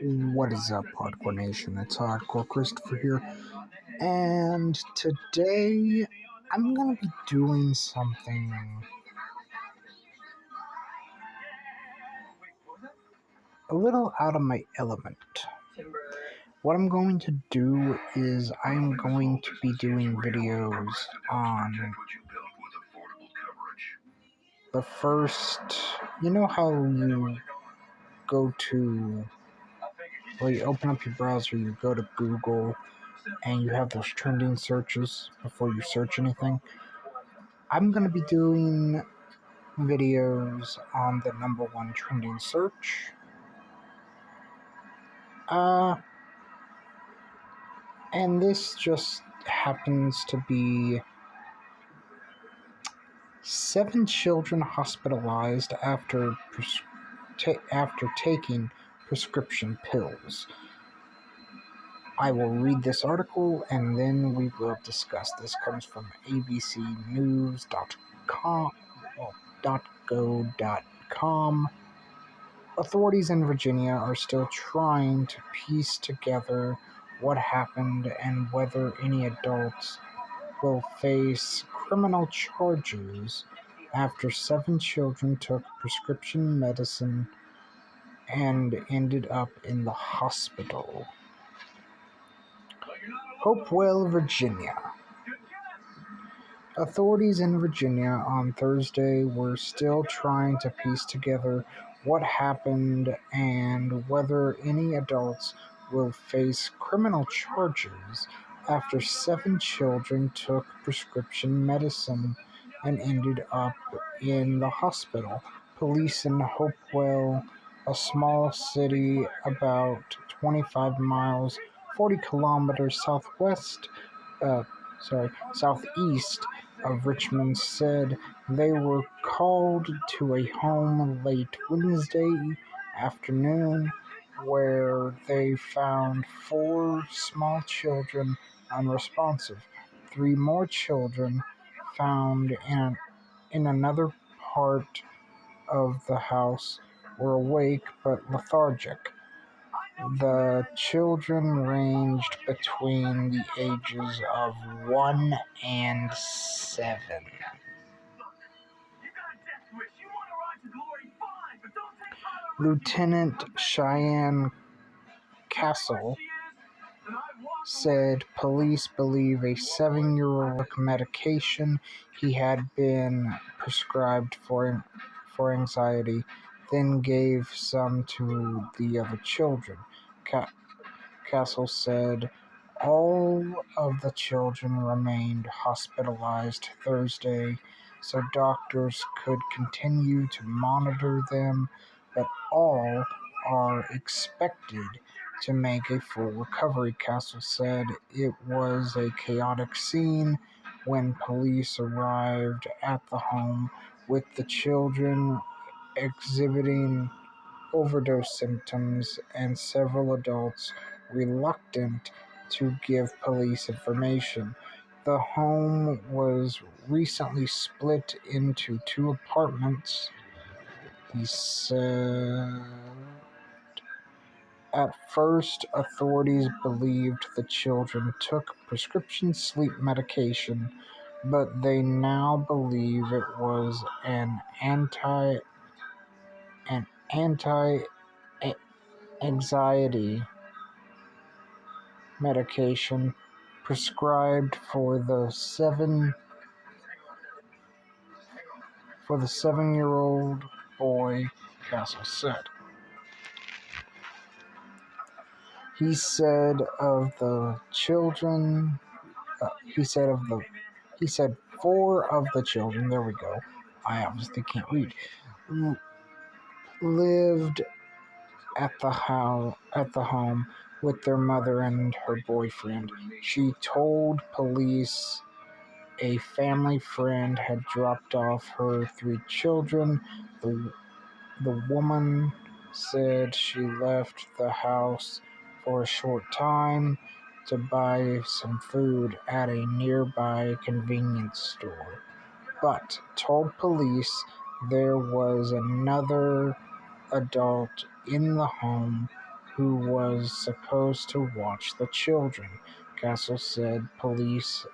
What is up, Hardcore Nation? It's Hardcore Christopher here, and today I'm gonna be doing something a little out of my element. What I'm going to do is I'm going to be doing videos on the first, how you go to, you open up your browser, you go to Google, and you have those trending searches before you search anything. I'm going to be doing videos on the number one trending search. And this just happens to be 7 children hospitalized after taking prescription pills. I will read this article and then we will discuss. This comes from abcnews.go.com. Authorities in Virginia are still trying to piece together what happened and whether any adults will face criminal charges after 7 children took prescription medicine and ended up in the hospital. Hopewell, Virginia. Authorities in Virginia on Thursday were still trying to piece together what happened and whether any adults will face criminal charges after 7 children took prescription medicine and ended up in the hospital. Police in Hopewell, a small city about 25 miles, 40 kilometers southeast of Richmond, said they were called to a home late Wednesday afternoon where they found 4 small children unresponsive. 3 more children found in another part of the house were awake but lethargic. The children ranged between the ages of 1 and 7. Lieutenant Cheyenne Castle said police believe a 7-year-old took medication he had been prescribed for anxiety, then gave some to the other children. Castle said all of the children remained hospitalized Thursday so doctors could continue to monitor them, but all are expected to make a full recovery. Castle said it was a chaotic scene when police arrived at the home, with the children exhibiting overdose symptoms and several adults reluctant to give police information. The home was recently split into 2 apartments, he said. At first, authorities believed the children took prescription sleep medication, but they now believe it was an anti-anxiety medication prescribed for the 7-year-old boy, Castle said. He said 4 of the children, there we go, I obviously can't read, lived at the home with their mother and her boyfriend. She told police a family friend had dropped off her 3 children. The woman said she left the house for a short time to buy some food at a nearby convenience store, but told police there was another adult in the home who was supposed to watch the children. Castle said police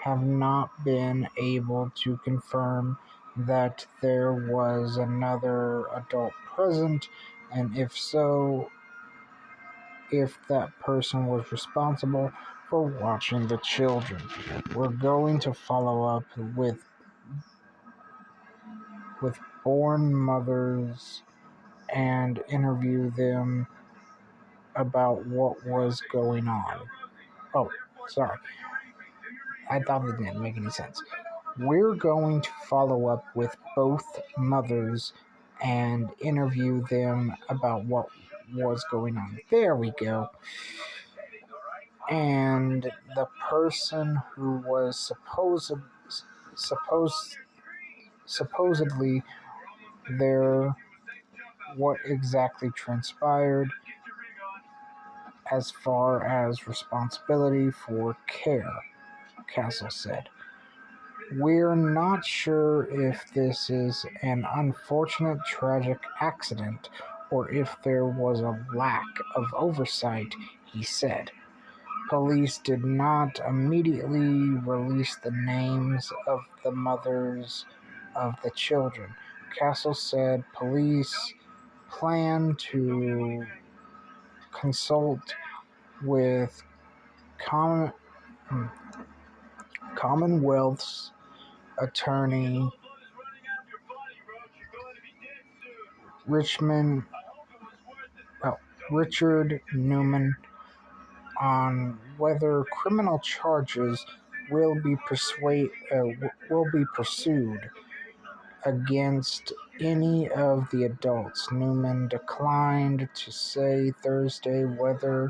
have not been able to confirm that there was another adult present, and if so, if that person was responsible for watching the children. We're going to follow up with born mothers and interview them about what was going on. Oh, sorry. I thought it didn't make any sense. We're going to follow up with both mothers and interview them about what was going on. There we go. And the person who was supposedly there, what exactly transpired as far as responsibility for care, Castle said. We're not sure if this is an unfortunate tragic accident or if there was a lack of oversight, he said. Police did not immediately release the names of the mothers of the children. Castle said police plan to consult with Common, Commonwealth's attorney Richmond, Richard Newman on whether criminal charges will be pursued against any of the adults. Newman declined to say Thursday whether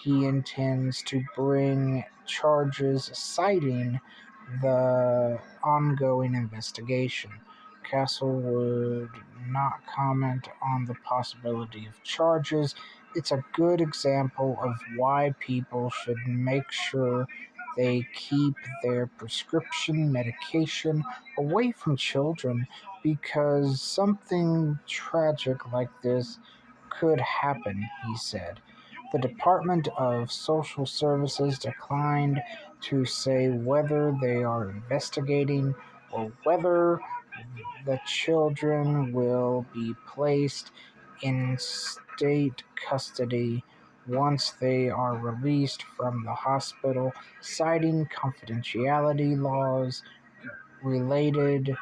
he intends to bring charges, citing the ongoing investigation. Castle would not comment on the possibility of charges. It's a good example of why people should make sure they keep their prescription medication away from children, because something tragic like this could happen, he said. The Department of Social Services declined to say whether they are investigating or whether the children will be placed in state custody once they are released from the hospital, citing confidentiality laws related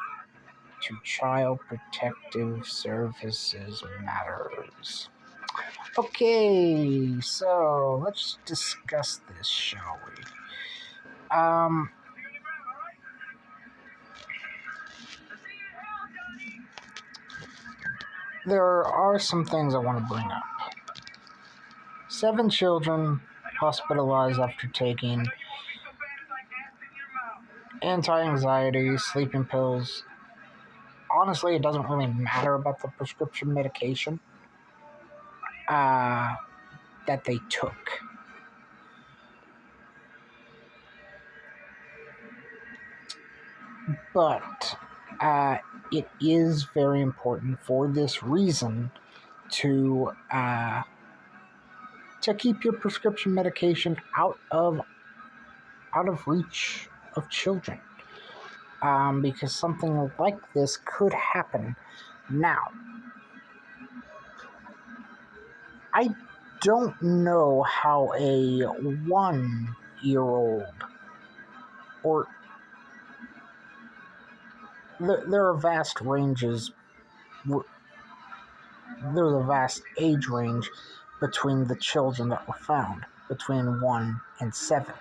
to Child Protective Services matters. Okay, so let's discuss this, shall we? There are some things I want to bring up. 7 children hospitalized after taking anti-anxiety sleeping pills. Honestly, it doesn't really matter about the prescription medication that they took. But it is very important for this reason to keep your prescription medication out of reach of children, because something like this could happen. Now, I don't know how a 1-year-old, or there are vast ranges, there's a vast age range between the children that were found, between 1 and 7.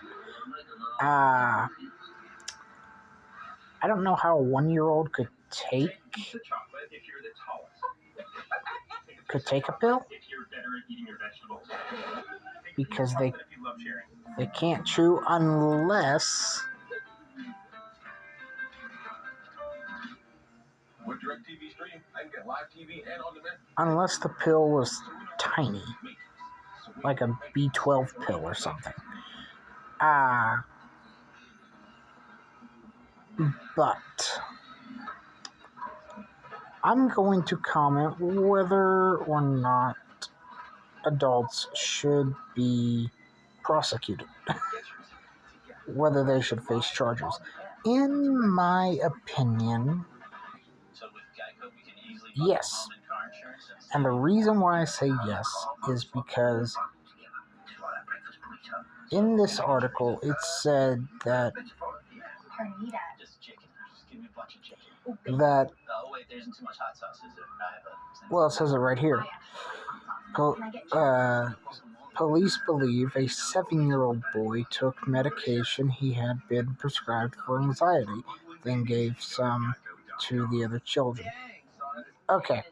I don't know how a 1-year-old could take a pill, because they can't chew unless the pill was tiny, like a B12 pill or something. But I'm going to comment whether or not adults should be prosecuted, whether they should face charges. In my opinion, yes. And the reason why I say yes is because in this article it said that well, it says it right here. Police believe a 7-year-old boy took medication he had been prescribed for anxiety, then gave some to the other children. Okay.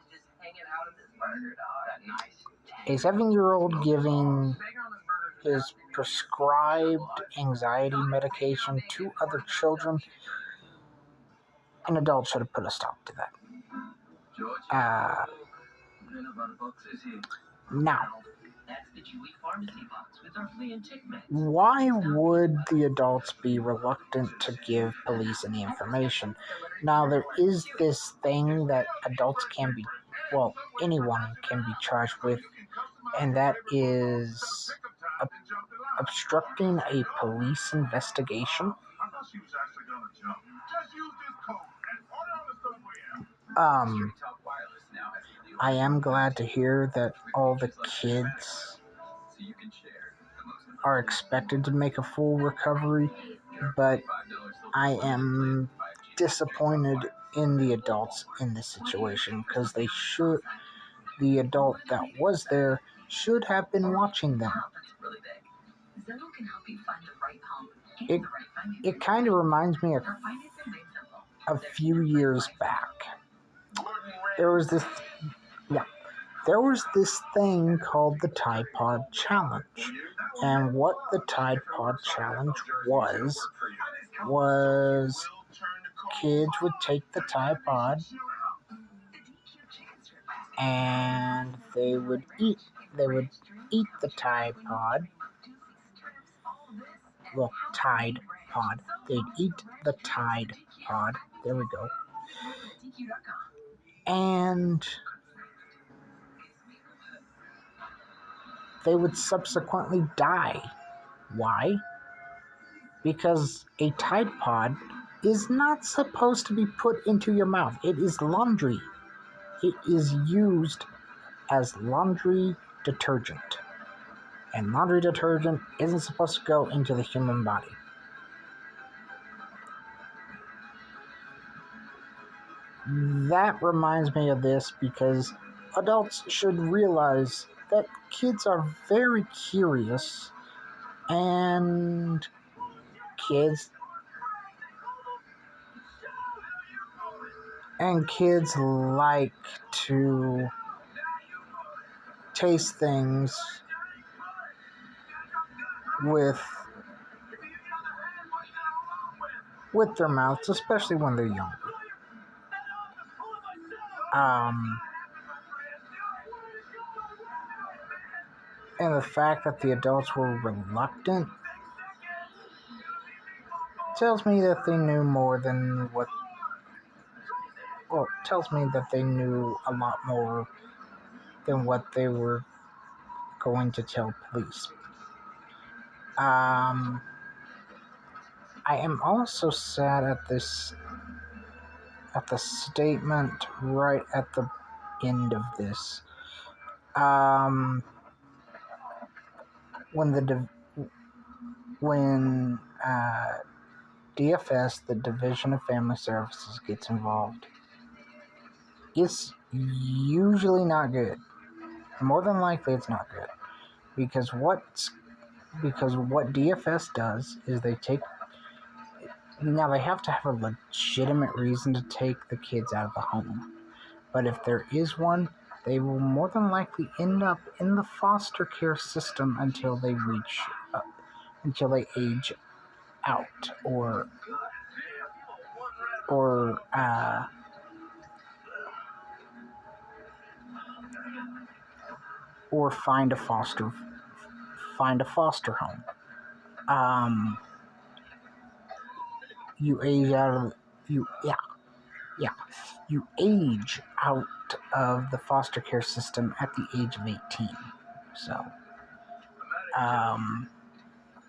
A 7-year-old giving his prescribed anxiety medication to other children, an adult should have put a stop to that. Now, why would the adults be reluctant to give police any information? Now, there is this thing that adults can be, well, anyone can be charged with, and that is obstructing a police investigation. I am glad to hear that all the kids are expected to make a full recovery, but I am disappointed in the adults in this situation because the adult that was there should have been watching them. It kind of reminds me of a few years back. There was this thing called the Tide Pod Challenge. And what the Tide Pod Challenge was kids would take the Tide Pod and they would eat the Tide Pod. Well, Tide Pod. They'd eat the Tide Pod. There we go. And they would subsequently die. Why? Because a Tide Pod is not supposed to be put into your mouth. It is laundry. It is used as laundry detergent. And laundry detergent isn't supposed to go into the human body. That reminds me of this because adults should realize that kids are very curious and kids like to taste things with their mouths, especially when they're younger. And the fact that the adults were reluctant tells me that they knew more than what... Well, tells me that they knew a lot more than what they were going to tell police. I am also sad at the statement right at the end of this. When DFS, the Division of Family Services, gets involved, it's usually not good. More than likely, it's not good. Because what DFS does is they take... Now, they have to have a legitimate reason to take the kids out of the home. But if there is one, they will more than likely end up in the foster care system until they age out or find a foster home. You age out of the foster care system at the age of 18. So,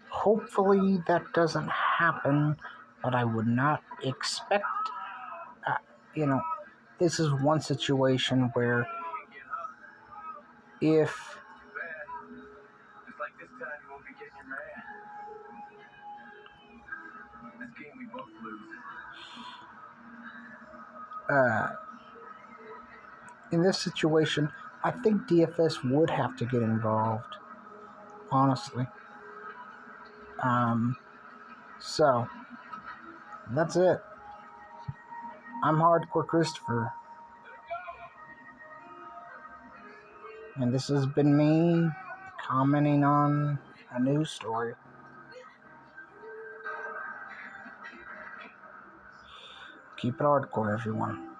hopefully that doesn't happen, but I would not expect, uh, you know, this is one situation where if uh, in this situation, I think DFS would have to get involved, honestly. So that's it. I'm Hardcore Christopher, and this has been me commenting on a news story. Keep it hardcore, everyone.